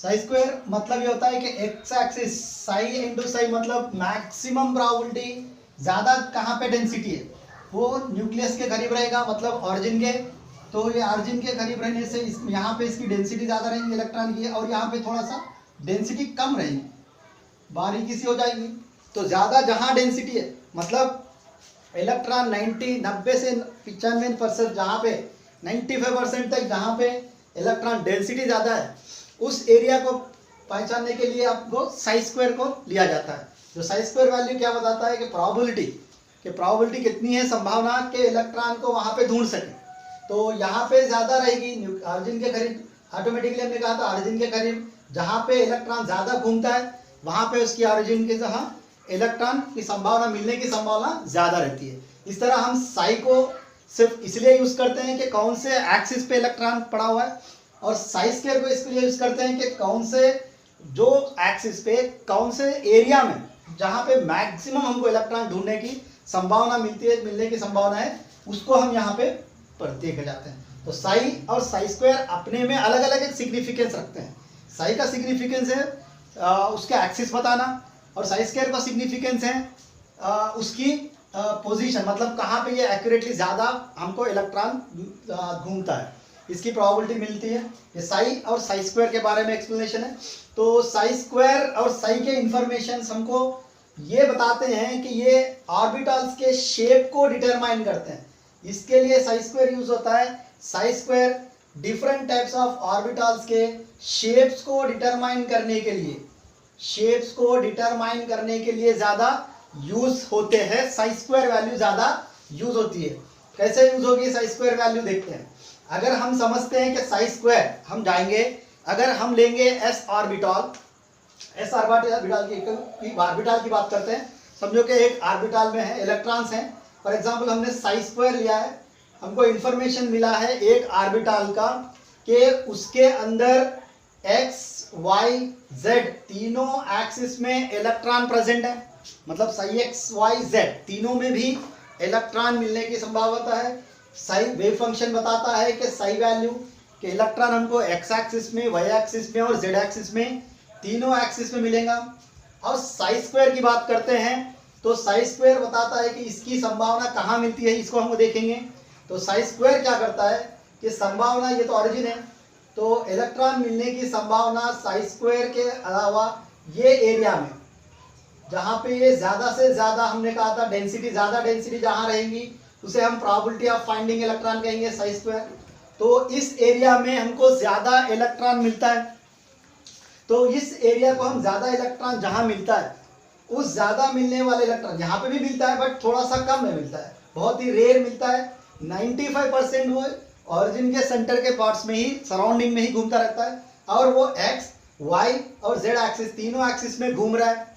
Sai square मतलब ये होता है कि x axis Sai into Sai मतलब मैक्सिमम प्रोबेबिलिटी ज़्यादा कहाँ पे डेंसिटी है वो न्यूक्लियस के करीब रहेगा, मतलब ऑरिजिन के। तो ये ऑरिजिन के करीब रहने से यहाँ पे इसकी डेंसिटी ज़्यादा रहेगी इलेक्ट्रॉन की, और यहाँ पे थोड़ा सा डेंसिटी कम रहेगी, बारीकी सी हो जाएगी। तो ज़्यादा जहाँ डेंसिटी है मतलब इलेक्ट्रॉन 90 से 95% जहाँ पे 95% तक जहाँ पे इलेक्ट्रॉन डेंसिटी ज़्यादा है उस एरिया को पहचानने के लिए आपको साई स्क्वायर को लिया जाता है। जो साई स्क्वायर वैल्यू क्या बताता है कि प्रोबेबिलिटी कितनी है संभावना के इलेक्ट्रॉन को वहाँ पे ढूंढ सके। तो यहाँ पे ज़्यादा रहेगी ऑरिजिन के करीब, ऑटोमेटिकली हमने कहा था ऑरिजिन के करीब जहाँ पे इलेक्ट्रॉन ज़्यादा घूमता है वहाँ पे उसकी ऑरिजिन के जहाँ इलेक्ट्रॉन की संभावना मिलने की संभावना ज़्यादा रहती है। इस तरह हम साई को सिर्फ इसलिए यूज़ करते हैं कि कौन से एक्सिस पे इलेक्ट्रॉन पड़ा हुआ है, और साई स्क्वायर को इसके लिए यूज़ करते हैं कि कौन से जो एक्सिस पे कौन से एरिया में जहाँ पे मैक्सिमम हमको इलेक्ट्रॉन ढूंढने की संभावना मिलती है, मिलने की संभावना है, उसको हम यहाँ पे देखे जाते हैं। तो साई और साई स्क्वायर अपने में अलग अलग एक सिग्निफिकेंस रखते हैं। साई का सिग्निफिकेंस है उसका एक्सिस बताना, और साई स्क्वायर का सिग्निफिकेंस है उसकी पोजीशन, मतलब कहाँ पे ये एक्यूरेटली ज़्यादा हमको इलेक्ट्रॉन घूमता है, इसकी प्रोबेबिलिटी मिलती है। ये साई और साई स्क्वायर के बारे में एक्सप्लेनेशन है। तो साई स्क्वायर और साई के इंफॉर्मेशन हमको ये बताते हैं कि ये ऑर्बिटल्स के शेप को डिटरमाइन करते हैं, इसके लिए साई स्क्वायर यूज होता है। Sai square different types of orbitals के शेप्स को डिटरमाइन करने के लिए ज़्यादा यूज होते हैं। साई स्क्वायर वैल्यू ज़्यादा यूज होती है। कैसे यूज होगी साई स्क्वायर वैल्यू देखते हैं। अगर हम समझते हैं कि साई स्क्वायर हम जाएंगे, अगर हम लेंगे एस ऑर्बिटल की बात करते हैं, समझो कि एक ऑर्बिटल में है इलेक्ट्रॉन्स हैं, फॉर एग्जांपल हमने साई स्क्वायर लिया है, हमको इंफॉर्मेशन मिला है एक ऑर्बिटल का कि उसके अंदर एक्स वाई जेड तीनों एक्सिस में इलेक्ट्रॉन प्रेजेंट है, मतलब साई एक्स वाई जेड तीनों में भी इलेक्ट्रॉन मिलने की संभावना है। साई वेव फंक्शन बताता है कि साई वैल्यू कि इलेक्ट्रॉन हमको एक्स एक्सिस में, वाई एक्सिस में और जेड एक्सिस में तीनों एक्सिस में मिलेगा। और साई स्क्वायर की बात करते हैं तो साई स्क्वायर बताता है कि इसकी संभावना कहाँ मिलती है, इसको हम देखेंगे। तो साई स्क्वायर क्या करता है कि संभावना, ये तो ऑरिजिन है, तो इलेक्ट्रॉन मिलने की संभावना साई स्क्वायर के अलावा ये एरिया में जहाँ पे ये ज़्यादा से ज़्यादा, हमने कहा था ज़्यादा डेंसिटी जहाँ रहेगी उसे हम प्रोबेबिलिटी ऑफ फाइंडिंग इलेक्ट्रॉन कहेंगे साई स्क्वायर। तो इस एरिया में हमको ज़्यादा इलेक्ट्रॉन मिलता है, तो इस एरिया को हम ज़्यादा इलेक्ट्रॉन जहाँ मिलता है उस ज़्यादा मिलने वाले इलेक्ट्रॉन यहाँ पे भी मिलता है बट थोड़ा सा कम में मिलता है, बहुत ही रेयर मिलता है। 95% वो ऑरिजिन के सेंटर के पार्ट्स में ही, सराउंडिंग में ही घूमता रहता है, और वो एक्स वाई और जेड एक्सिस तीनों एक्सिस में घूम रहा है।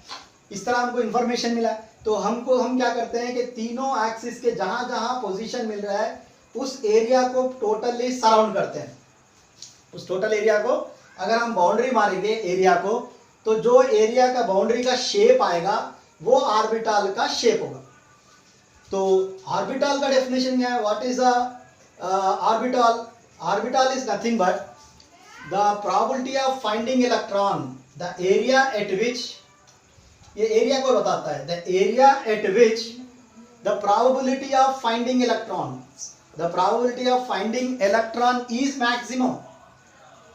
इस तरह हमको इन्फॉर्मेशन मिला। तो हम क्या करते हैं कि तीनों एक्सिस के जहाँ जहाँ पोजीशन मिल रहा है उस एरिया को टोटली सराउंड करते हैं। उस टोटल एरिया को अगर हम बाउंड्री मारेंगे एरिया को, तो जो एरिया का बाउंड्री का शेप आएगा वो ऑर्बिटल का शेप होगा। तो ऑर्बिटल का डेफिनेशन क्या है, what is orbital? Orbital is nothing but the probability of finding electron, the area at which, ये एरिया को बताता है, the area at which the probability of finding electron, the probability of finding electron is maximum,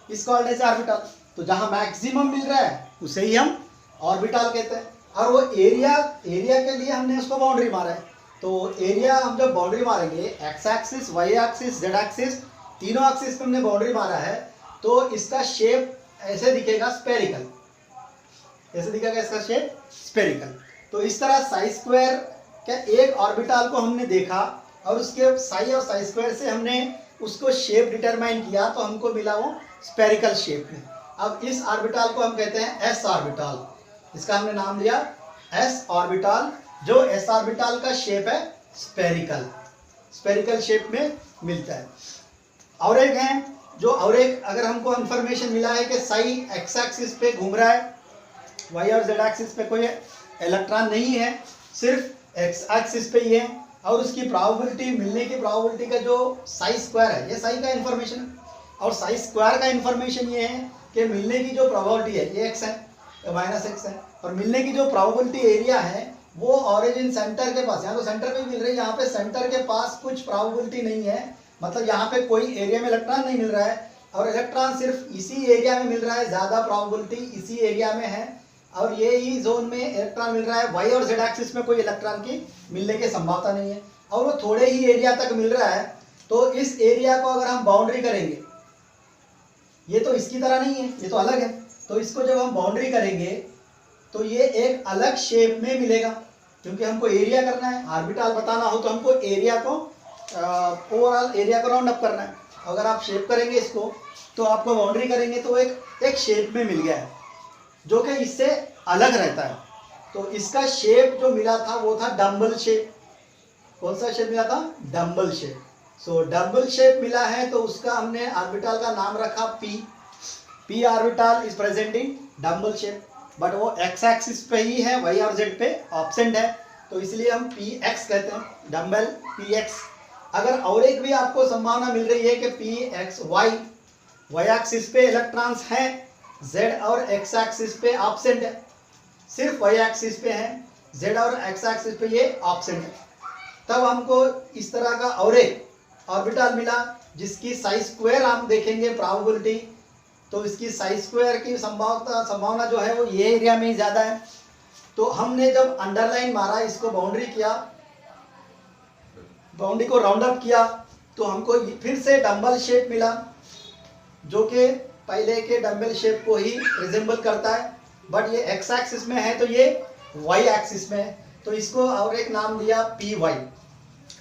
is called as orbital. तो जहां maximum मिल रहा है उसे ही हम ऑर्बिटल कहते हैं। और वो एरिया के लिए हमने उसको बाउंड्री मारा है। तो एरिया हम जब बाउंड्री मारेंगे, x axis, Y axis, z axis, तीनों एक्सिस पे हमने बाउंड्री मारा है, तो इसका शेप ऐसे दिखेगा स्पेरिकल, ऐसे दिखेगा इसका शेप स्पेरिकल। तो इस तरह साई स्क्वायर का एक ऑर्बिटल को हमने देखा और उसके साई और साई स्क्वायर से हमने उसको शेप डिटरमाइन किया, तो हमको मिला वो स्पेरिकल शेप में। अब इस ऑर्बिटल को हम कहते हैं एस ऑर्बिटल, इसका हमने नाम दिया एस ऑर्बिटल, जो एस ऑर्बिटल का शेप है स्पेरिकल शेप में मिलता है। और एक है जो, और एक अगर हमको इंफॉर्मेशन मिला है कि साई एक्स एक्सिस पे घूम रहा है, वाई और जेड एक्सिस पे कोई इलेक्ट्रॉन नहीं है, सिर्फ एक्स एक्सिस पे ही है, और उसकी प्रोबेबिलिटी मिलने की प्रोबेबिलिटी का जो साई स्क्वायर है, ये साई का इंफॉर्मेशन है। और साई स्क्वायर का इंफॉर्मेशन ये है के मिलने की जो प्रोबेबिलिटी है ये x है, ये -x है, और मिलने की जो प्रोबेबिलिटी एरिया है वो ओरिजिन सेंटर के पास, यहाँ तो सेंटर पे मिल रही है, यहाँ पे सेंटर के पास कुछ प्रोबेबिलिटी नहीं है, मतलब यहाँ पे कोई एरिया में इलेक्ट्रॉन नहीं मिल रहा है, और इलेक्ट्रॉन सिर्फ इसी एरिया में मिल रहा है, ज़्यादा प्रोबेबिलिटी इसी एरिया में है, और ये ही जोन में इलेक्ट्रॉन मिल रहा है। वाई और जेड एक्सिस में कोई इलेक्ट्रॉन की मिलने की संभावना नहीं है, और वो थोड़े ही एरिया तक मिल रहा है। तो इस एरिया को अगर हम बाउंड्री करेंगे, ये तो इसकी तरह नहीं है, ये तो अलग है, तो इसको जब हम बाउंड्री करेंगे तो ये एक अलग शेप में मिलेगा, क्योंकि हमको एरिया करना है, ऑर्बिटल बताना हो तो हमको एरिया को ओवरऑल एरिया को राउंड अप करना है। अगर आप शेप करेंगे इसको तो आपको बाउंड्री करेंगे तो एक शेप में मिल गया है जो कि इससे अलग रहता है। तो इसका शेप जो मिला था वो था डम्बल शेप। कौन सा शेप मिला था? Dumbbell shape. So dumbbell shape मिला है तो उसका हमने ऑर्बिटल का नाम रखा p orbital is present in dumbbell shape, but वो एक्स एक्सिस पे ही है, वाई और जेड पे ऑब्सेंट है, तो इसलिए हम पी एक्स कहते हैं, डम्बल पी एक्स। अगर और एक भी आपको संभावना मिल रही है कि पी एक्स वाई एक्सिस पे इलेक्ट्रॉन्स हैं, जेड और एक्स एक्सिस पे ऑब्सेंट है, सिर्फ वाई एक्सिस पे हैं, जेड और एक्स एक्सिस पे ये ऑब्सेंट है, तब हमको इस तरह का और एक ऑर्बिटल मिला जिसकी साइज स्क्वायर हम देखेंगे प्रोबेबिलिटी, तो इसकी साइज स्क्वायर की संभावना जो है वो ये एरिया में ही ज़्यादा है। तो हमने जब अंडरलाइन मारा, इसको बाउंड्री किया, बाउंड्री को राउंड अप किया, तो हमको फिर से डम्बल शेप मिला जो कि पहले के डम्बल शेप को ही रिजेंबल करता है, बट ये एक्स एक्सिस में है तो ये वाई एक्सिस में है, तो इसको और एक नाम दिया पी वाई।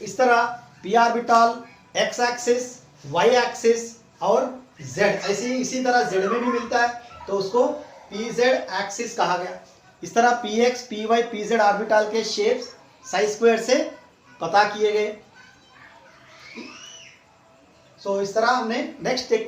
इस तरह P orbital X axis, Y axis और जेड, ऐसी इसी तरह जेड में भी मिलता है तो उसको पी जेड एक्सिस कहा गया। इस तरह p x, p y, p z orbital के शेप्स साइज स्क्वायर से पता किए गए। सो इस तरह हमने नेक्स्ट देखते हैं।